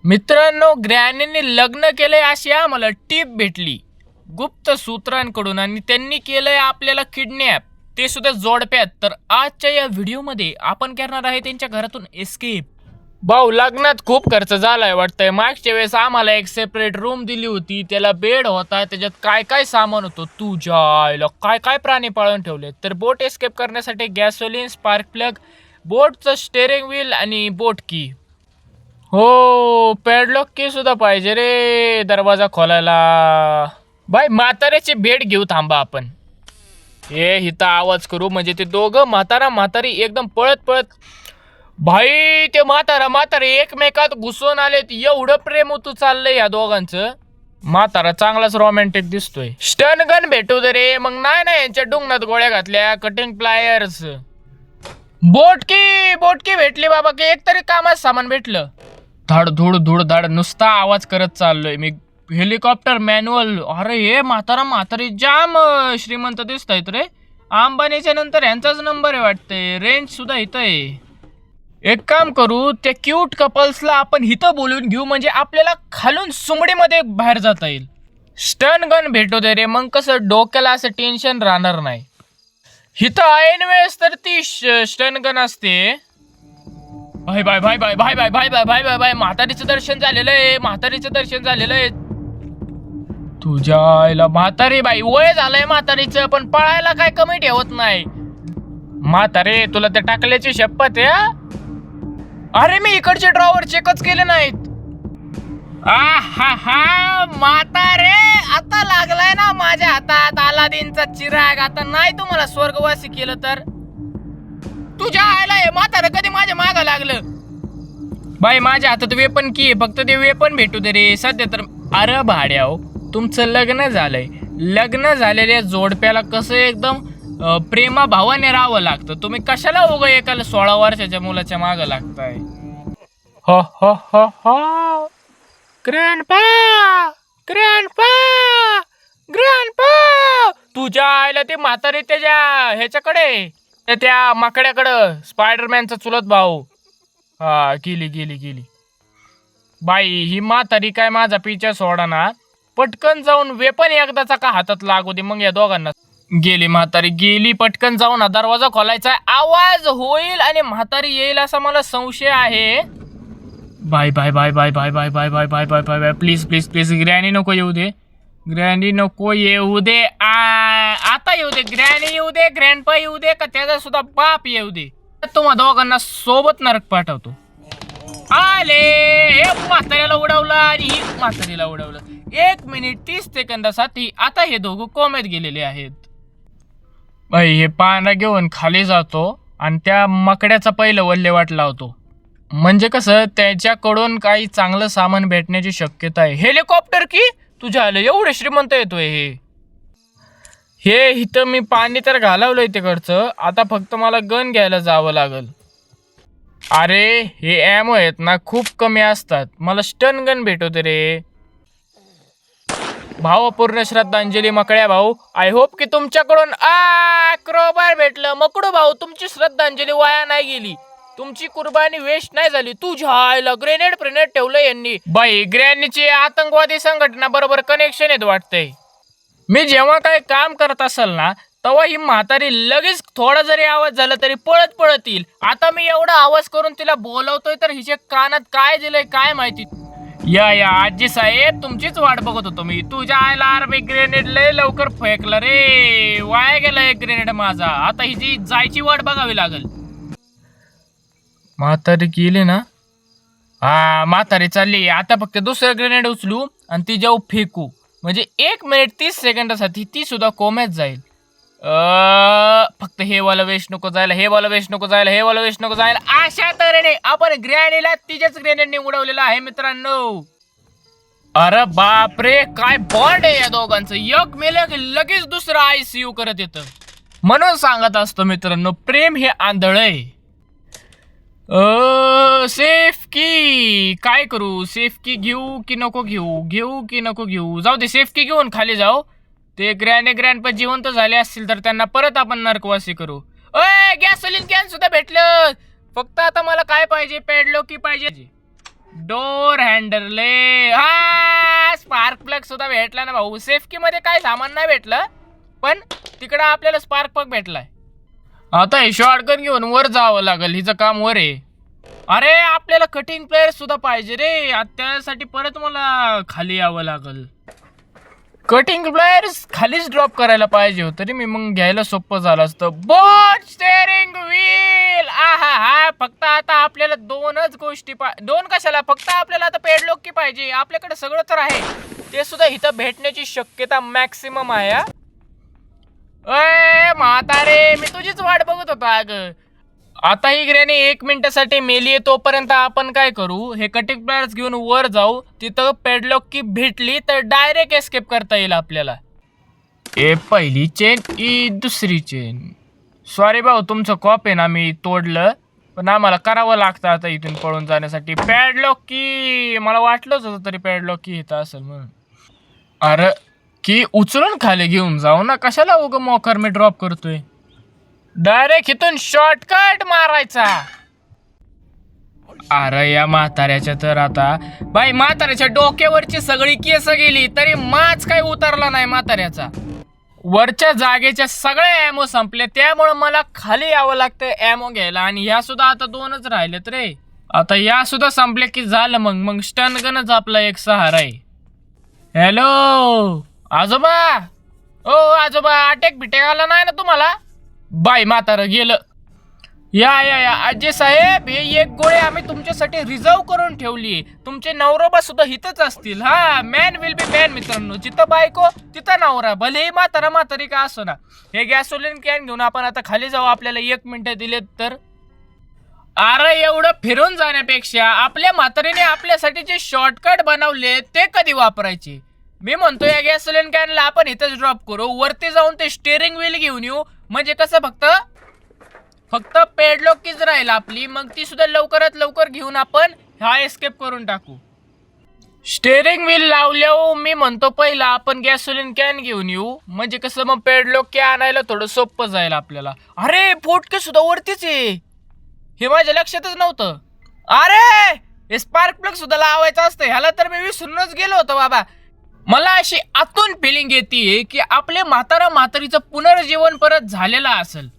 मित्रांनो, ग्रॅनीने लग्न केलंय अशी आम्हाला टीप भेटली गुप्त सूत्रांकडून आणि त्यांनी केलंय आपल्याला किडनॅप, ते सुद्धा जोडप्यात. तर आजच्या या व्हिडिओमध्ये आपण करणार आहे त्यांच्या घरातून एस्केप. भाऊ, लग्नात खूप खर्च झालाय वाटतंय. मागच्या वेळेस आम्हाला एक सेपरेट रूम दिली होती, त्याला बेड होता, त्याच्यात काय काय सामान होतं तुझ्या आईला, काय काय प्राणी पाळून ठेवले. तर बोट एस्केप करण्यासाठी गॅसोलिन, स्पार्क प्लग, बोटचं स्टेअरिंग व्हील आणि बोट की. हो, पॅडलॉक की सुद्धा पाहिजे रे दरवाजा खोलायला. बाय, म्हाताऱ्याची भेट घेऊ थांबा आपण. हे हिथं आवाज करू म्हणजे ते दोघं म्हातारा म्हातारी एकदम पळत पळत. भाई, ते म्हातारा म्हातारी एकमेकात घुसून आलेत. एवढं प्रेम होतं चाललंय या दोघांचं. म्हातारा चांगलाच रोमॅन्टिक दिसतोय. स्टन गन भेटू दे रे. मग नाही यांच्या डुंगणात गोळ्या घातल्या, कटिंग प्लायर्स. बोटकी भेटली बाबा, की एक तरी कामात सामान भेटलं. धड धूड धूड धड नुसता आवाज करत चाललोय मी. Helicopter manual. अरे हे म्हातारा म्हातारी जाम श्रीमंत दिसत आहेत रे. अंबानीच्या नंतर यांचाच नंबर आहे वाटतंय. रेंज सुद्धा इथं आहे. एक काम करू, त्या क्यूट कपल्सला आपण इथं बोलून घेऊ, म्हणजे आपल्याला खालून सुमडीमध्ये बाहेर जाता येईल. स्टन गन भेटू दे रे, मग कसं डोक्याला असं टेन्शन राहणार नाही. इथं ऐन वेळेस तर ती स्टन गन असते. भाई bye bye bye bye bye bye bye bye bye bye, म्हातारीचं दर्शन झालेलं आहे. म्हातारीचं दर्शन झालेलं आहे. तुझ्या आईला म्हातारी, बाई वय झालंय म्हातारीचं, पण पळायला काय कमी ठेवत नाही. म्हातारे, तुला त्या टाकल्याची शपथ आहे. अरे, मी इकडचे ड्रॉवर चेकच केले नाहीत. हा म्हातारे, आता लागलाय ना माझ्या हातात अलादीनचा चिराग. आता नाही तुम्हाला स्वर्गवासी केलं तर. तुझ्या आईला हे म्हातारं कधी माझ्या मागं लागलं. बाई, माझ्या हातात वेपन की, फक्त ते वेपन भेटू दे रे सध्या तर. अरे भाड्याव, तुमचं लग्न झालंय. लग्न झालेल्या जोडप्याला कसं एकदम प्रेमा भावाने राहावं लागतं. तुम्ही कशाला उगा एकाला 16 वर्षाच्या मुलाच्या मागं लागताय. हो हो हो हो, ग्रँडपा ग्रँडपा ग्रँडपा. तुझ्या आईला ते म्हातारी त्याच्या ह्याच्याकडे, त्या माकड्याकडं, स्पायडरमॅनचा चुलत भाऊ. हा, गेली. बाई, ही म्हातारी काय माझा पिच्छा सोडा ना. पटकन जाऊन वेपन एकदाचा का हातात लागू दे, मग या दोघांना. गेली म्हातारी, गेली. पटकन जाऊन दरवाजा खोलायचा. आवाज होईल आणि म्हातारी येईल असा मला संशय आहे. Bye bye bye bye bye bye bye bye bye bye bye bye, please please please. Granny नको येऊ दे, ग्रॅनी नको येऊ दे. आता येऊ दे, ग्रॅनी येऊ दे, ग्रँडपा येऊ दे, का त्याचा सुद्धा बाप येऊ दे. तुम्हा दोघांना सोबत नरक पाठवतो. आले. हे म्हाताऱ्याला उडवलं आणि ही म्हातारीला उडवलं. 1 मिनिट 30 सेकंदासाठी आता हे दोघं कोमेत गेलेले आहेत. बाई, हे पानं घेऊन खाली जातो आणि त्या मकड्याचा पहिलं वल्लेवाट लावतो. म्हणजे कसं, त्याच्याकडून काही चांगलं सामान भेटण्याची शक्यता आहे. हेलिकॉप्टर की तुझ्या आलं, एवढे श्रीमंत येतोय हे इथं मी पाणी तर घालवलंय तिकडचं. आता फक्त मला गन घ्यायला जावं लागल. अरे, हे ॲमो आहेत ना, खूप कमी असतात. मला स्टन गन भेटवते रे. भावपूर्ण श्रद्धांजली मकड्या भाऊ. आय होप की तुमच्याकडून क्रोबार भेटलं. मकडू भाऊ, तुमची श्रद्धांजली वाया नाही गेली. तुमची कुर्बानी वेस्ट नाही झाली. तुझ्या आईला ग्रेनेड ठेवलं यांनी. बाई, ग्रॅनीची आतंकवादी संघटना बरोबर कनेक्शन येत वाटतंय. मी जेव्हा काही काम करत असेल ना, तेव्हा ही म्हातारी लगेच थोडा जरी आवाज झाला तरी पळत पळत येईल. आता मी एवढा आवाज करून तिला बोलवतोय तर हिच्या कानात काय दिलंय काय माहिती. या आजी साहेब, तुमचीच वाट बघत होतो मी. तुझ्या आईला आर्मी ग्रेनेड लय लवकर फेकलं रे. वाया गेला एक ग्रेनेड माझा. आता हिची जायची वाट बघावी लागल. म्हातारी गेली ना. म्हातारी चालली. आता फक्त दुसरं ग्रेनेड उचलू आणि ती जाऊ फेकू, म्हणजे 1 मिनिट 30 सेकंदासाठी ती सुद्धा कोम्यात जाईल. फक्त हे वाला वेस्ट नको जायला, हे वाला वेस्ट नको जायला, हे वाला वेस्ट नको जायला. अशा तऱ्हेने आपण ग्रॅनीला तिच्याच ग्रेनेडने उडवलेला आहे मित्रांनो. अरे बापरे, काय बॉन्ड आहे या दोघांचं. एक मेलं की लगेच दुसरं ICU करत येतं. म्हणून सांगत असतो मित्रांनो, प्रेम हे आंधळ आहे. सेफ की काय करू, सेफ की घेऊ की नको घेऊ की नको घेऊ. जाऊ दे, सेफ की घेऊन खाली जाऊ. ते ग्रँडपा जिवंत झाले असतील तर त्यांना परत आपण नरकवासी करू. गॅसोलिन कॅन सुद्धा भेटलं. फक्त आता मला काय पाहिजे, पॅडलॉक की पाहिजे. डोर हँडल हा स्पार्क प्लग सुद्धा भेटला ना भाऊ. सेफ्टी मध्ये काय सामान नाही भेटलं, पण तिकडं आपल्याला स्पार्क प्लग भेटलाय. आता हे शॉटगन घेऊन वर जावं लागेल, हिचं काम वर आहे. अरे आपल्याला कटिंग प्लेअर सुद्धा पाहिजे रे, त्यासाठी परत मला खाली यावं लागल. कटिंग प्लेयर्स खालीच ड्रॉप करायला पाहिजे होतं रे मी, मग घ्यायला सोपं झालं असतं. बोट स्टेअरिंग व्हील आहा हा. फक्त आता आपल्याला दोनच गोष्टी दोन कशाला, फक्त आपल्याला आता पेडलॉक की पाहिजे. आपल्याकडे सगळं तर आहे, ते सुद्धा इथं भेटण्याची शक्यता मॅक्सिमम आहे. अय म्हातारे, मी तुझीच वाट बघत होतो अगं. आता ही ग्रॅनी 1 मिनिटासाठी मेली, तोपर्यंत आपण काय करू, हे कटिंग प्लेयर्स घेऊन वर जाऊ. तिथं पेडलॉक की भेटली तर डायरेक्ट एस्केप करता येईल आपल्याला. ए पहिली चेन, ई दुसरी चेन. सॉरी भाऊ, तुमचं कॉप आहे ना मी तोडलं, पण आम्हाला करावं लागतं आता इथून पळून जाण्यासाठी. पॅडलॉक की मला वाटलंच होतं तरी पॅडलॉक की इथं असेल म्हणून. अरे की उचलून खाली घेऊन जाऊ ना, कशाला उगं मोकर मी ड्रॉप करतोय. डायरेक्ट इथून शॉर्टकट मारायचा. अरे या म्हाताऱ्याच्या तर आता बाई, म्हाताऱ्याच्या डोक्यावरची सगळी केस गेली तरी माच काही उतरला नाही म्हाताऱ्याचा. वरच्या जागेच्या सगळ्या ॲमो संपले, त्यामुळे मला खाली यावं लागतं ॲमो घ्यायला. आणि ह्या सुद्धा आता 2च राहिलेत रे. आता या सुद्धा संपले की झालं, मग स्टनगनच आपला एक सहारा आहे. हॅलो आजोबा, ओ आजोबा, अटॅक बिटेक आला नाही ना तुम्हाला? बाई म्हातारं गेलं. या या या आजी साहेब, हे 1 गोळी आम्ही तुमच्यासाठी रिझर्व करून ठेवली. तुमचे नवरोबा सुद्धा हितच असतील. हा, मॅन विल बी मॅन मित्रांनो, जिथं बायको तिथं नवरा, भलेही म्हातारा म्हातारी का असो ना. हे गॅसोलिन कॅन घेऊन आपण आता खाली जाऊ. आपल्याला 1 मिनिट दिलेत तर. अरे एवढं फिरून जाण्यापेक्षा आपल्या म्हातारीने आपल्यासाठी जे शॉर्टकट बनवले ते कधी वापरायचे. मी म्हणतो या गॅसोलिन कॅनला आपण इथंच ड्रॉप करू, वरती जाऊन ते स्टेअरिंग व्हील घेऊन येऊ. म्हणजे कसं फक्त पेडलॉक कीच राहील आपली, मग ती सुद्धा लवकरात लवकर घेऊन आपण हा एस्केप करून टाकू. स्टेअरिंग व्हील लावल्यावर मी म्हणतो पहिला आपण गॅसोलिन कॅन घेऊन येऊ, म्हणजे कसं मग पेडलॉक की आणायला थोडं सोपं जाईल आपल्याला. अरे पोटके सुद्धा वरतीच आहे, हे माझ्या लक्षातच नव्हतं. अरे हे स्पार्क प्लग सुद्धा लावायचं असतं, ह्याला तर मी विसरूनच गेलो होतो बाबा. मला अशी आतून फिलिंग येते की आपले म्हातारीचं पुनर्जीवन परत झालेलं असेल.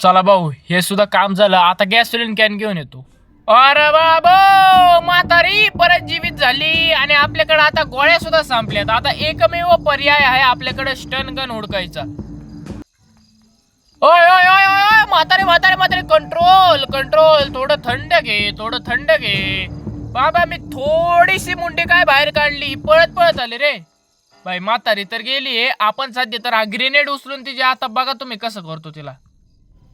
चला भाऊ, हे सुद्धा काम झालं. आता गॅसोलिन कॅन घेऊन येतो. अरे बाबा, म्हातारी परत जीवित झाली आणि आपल्याकडे आता गोळ्या सुद्धा संपल्यात. आता एकमेव पर्याय आहे आपल्याकडे स्टन गन हुडकायचा. ओय ओय ओय ओय म्हातारे म्हातारे म्हातारे, कंट्रोल कंट्रोल, थोडं थंड घे बाबा. मी थोडीशी मुंडी काय बाहेर काढली, पळत पळत आले रे. बाई म्हातारी तर गेली, आपण सध्या तर हा ग्रेनेड उचलून तिची आता बघा तुम्ही कसं करतो तिला.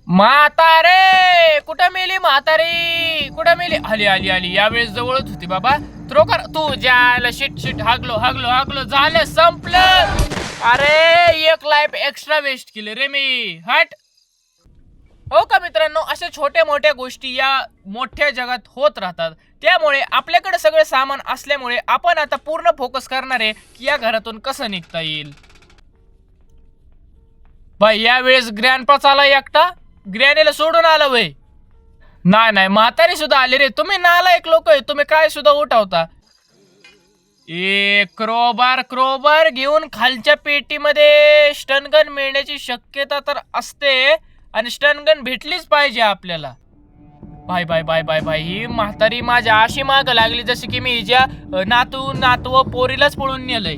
म्हातारे कुठं मेली, म्हातारी कुठं मेली? आली आली आली, यावेळेस जवळच होती बाबा. त्रोकर तू ज्याला शिट हागलो झालं, संपलं. अरे 1 लाईफ एक्स्ट्रा वेस्ट केली रे मी. हट. हो का मित्रांनो, अशा छोट्या मोठ्या गोष्टी या मोठ्या जगात होत राहतात. त्यामुळे आपल्याकडे सगळं सामान असल्यामुळे आपण आता पूर्ण फोकस करणार आहे की या घरातून कसं निघता येईल. बाई यावेळेस ग्रँडपा चाला एकटा, ग्रॅनीला सोडून आलं वय. नाही म्हातारी सुद्धा आली रे. तुम्ही नालायक लोक आहे, तुम्ही काय सुद्धा उठवता. क्रोबार घेऊन खालच्या पेटीमध्ये स्टनगन मिळण्याची शक्यता तर असते आणि स्टनगन भेटलीच पाहिजे आपल्याला. बाय ही म्हातारी माझ्या अशी माग लागली जशी की मी हिच्या नातू पोरीलाच पळून नेलंय.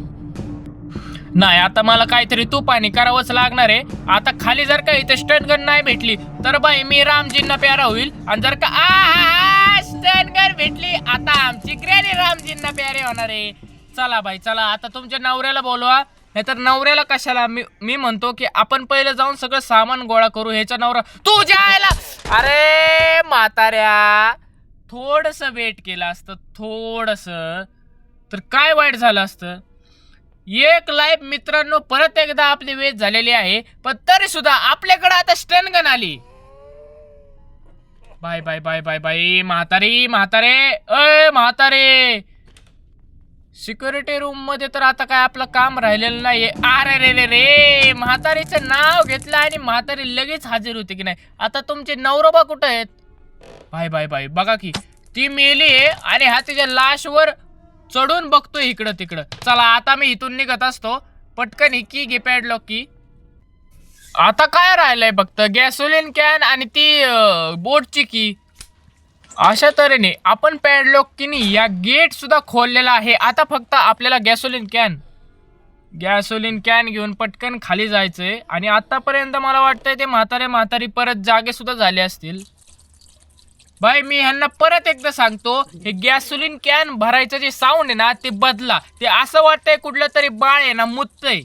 नाही, आता मला काहीतरी तुपानी करावंच लागणार आहे. आता खाली जर का इथे स्टनगन नाही भेटली तर बाई मी रामजींना प्यारा होईल. आणि जर का स्टनगन भेटली, आता आमची ग्रॅनी रामजींना प्यारे होणार आहे. चला बाई चला, आता तुमच्या नवऱ्याला बोलवा. नाहीतर नवऱ्याला कशाला, मी म्हणतो की आपण पहिलं जाऊन सगळं सामान गोळा करू. ह्याचा नवरा तू जायला. अरे म्हाताऱ्या, थोडस वेट केलं असतं, थोडस तर काय वाईट झालं असतं. 1 लाईफ मित्रांनो परत एकदा आपली वेस्ट झालेली आहे, पण तरी सुद्धा आपल्याकडे आता स्टनगन आली. बाय म्हातारे अय म्हातारे, सिक्युरिटी रूम मध्ये तर आता काय आपलं काम राहिलेलं नाहीये. अरे रे म्हातारीचं नाव घेतलं आणि म्हातारी लगेच हजर होते की नाही. आता तुमचे नवरोबा कुठं आहेत? बाय बघा की ती मेली आणि हा तिच्या लाशवर चढून बघतोय इकडं तिकडं. चला आता मी इथून निघत असतो. पटकन ही की घे पॅडलॉक की. आता काय राहिलंय फक्त गॅसोलिन कॅन आणि ती बोटची की. अशा तऱ्हेने आपण पॅडलॉक की नाही या गेट सुद्धा खोललेला आहे. आता फक्त आपल्याला गॅसोलिन कॅन घेऊन पटकन खाली जायचंय. आणि आतापर्यंत मला वाटतंय ते म्हातारी परत जागे सुद्धा झाले असतील. भाई मी ह्यांना परत एकदा सांगतो, हे गॅसोलिन कॅन भरायचं जे साऊंड आहे ना ते बदला. ते असं वाटतंय कुठलं तरी बाळ आहे ना मुततंय.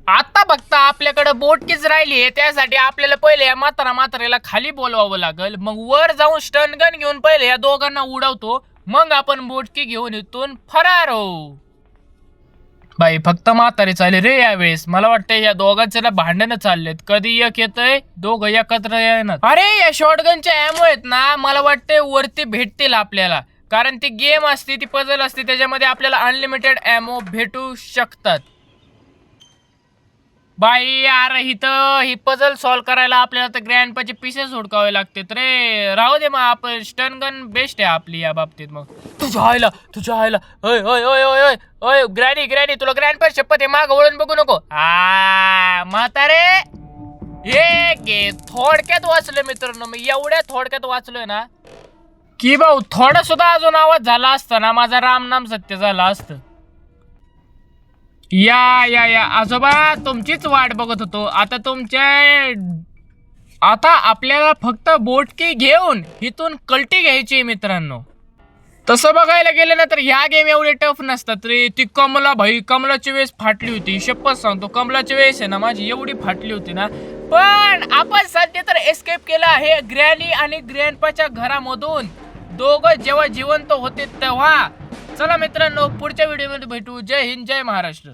आता बघता आपल्याकडे बोटकीच राहिली आहे. त्यासाठी आपल्याला पहिले या म्हाताऱ्याला खाली बोलवावं लागेल. मग वर जाऊन स्टन गन घेऊन पहिले या दोघांना उडवतो. मग आपण बोटकी घेऊन इथून फरार हो. बाई फक्त म्हातारे चालले रे यावेळेस. मला वाटतं या दोघांचे ना भांडणं चाललेत. कधी एक येतंय दोघं एकत्र येणार. अरे या शॉटगनच्या ॲमो आहेत ना, मला वाटतंय वरती भेटतील आपल्याला. कारण ती गेम असते, ती पझल असते, त्याच्यामध्ये आपल्याला अनलिमिटेड ॲमो भेटू शकतात. बाई यार इथं ही पझल सॉल्व करायला आपल्याला तर ग्रँडपाचे पीसेस हुडकावे लागतात रे. राहू दे मग आपण स्टन गन बेस्ट आहे आपली या बाबतीत. मग तुझ्या आयला ओय ओय ओय ओय ओय ओय ग्रॅनी तुला ग्रँडपा शपथ आहे, माग वळून बघू नको. म्हातारे हे घे. थोडक्यात वाचलोय मित्रांनो मी. एवढ्या थोडक्यात वाचलोय ना की भाऊ थोडा सुद्धा अजून आवाज झाला असता ना माझा राम नाम सत्य झाला असतं. या आजोबा तुमचीच वाट बघत होतो. आता आपल्याला फक्त बोटकी घेऊन इथून कल्टी घ्यायची मित्रांनो. तसं बघायला गेलं ना तर ह्या गेम एवढे टफ नसतात रे. ती कमलाची वेळेस फाटली होती. शपथ सांगतो कमलाची वेळेस आहे ना माझी एवढी फाटली होती ना. पण आपण सध्या तर एस्केप केला आहे ग्रॅनी आणि ग्रँडपाच्या घरामधून. दोघं जेव्हा जिवंत होते तेव्हा. चला मित्रांनो पुढच्या व्हिडिओमध्ये भेटू. जय हिंद जय महाराष्ट्र.